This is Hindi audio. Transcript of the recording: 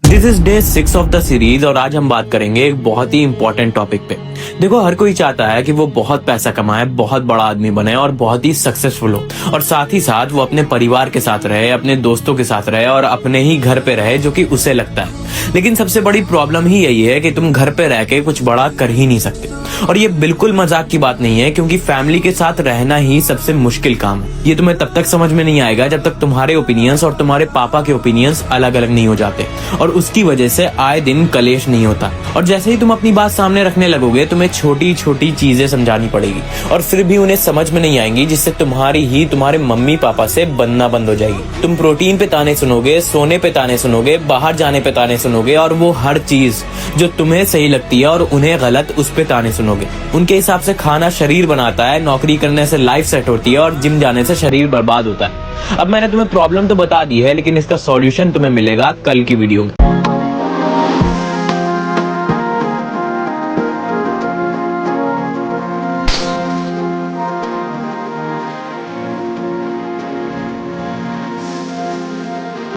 This is day 6 of the series और आज हम बात करेंगे एक बहुत ही इंपॉर्टेंट टॉपिक पे। देखो, हर कोई चाहता है कि वो बहुत पैसा कमाए, बहुत बड़ा आदमी बने और बहुत ही सक्सेसफुल हो, और साथ ही साथ वो अपने परिवार के साथ रहे, अपने दोस्तों के साथ रहे और अपने ही घर पे रहे जो कि उसे लगता है। लेकिन सबसे बड़ी प्रॉब्लम ही यही है कि तुम घर पे रह के कुछ बड़ा कर ही नहीं सकते। और ये बिल्कुल मजाक की बात नहीं है, क्योंकि फैमिली के साथ रहना ही सबसे मुश्किल काम है। ये तुम्हें तब तक समझ में नहीं आएगा जब तक तुम्हारे ओपिनियंस और तुम्हारे पापा के ओपिनियंस अलग अलग नहीं हो जाते, और उसकी वजह से आए दिन कलेश नहीं होता। और जैसे ही तुम अपनी बात सामने रखने लगोगे, तुम्हें छोटी छोटी चीजें समझानी पड़ेगी और फिर भी उन्हें समझ में नहीं आएंगी, जिससे तुम्हारे मम्मी पापा से बनना बंद हो जाएगी। तुम प्रोटीन पे ताने सुनोगे, सोने पे ताने सुनोगे, बाहर जाने पे ताने सुनोगे, और वो हर चीज जो तुम्हें सही लगती है और उन्हें गलत, उस पे ताने सुनोगे। उनके हिसाब से खाना शरीर बनाता है, नौकरी करने से लाइफ सेट होती है और जिम जाने से शरीर बर्बाद होता है। अब मैंने तुम्हें प्रॉब्लम तो बता दी है, लेकिन इसका सॉल्यूशन तुम्हें मिलेगा कल की वीडियो में।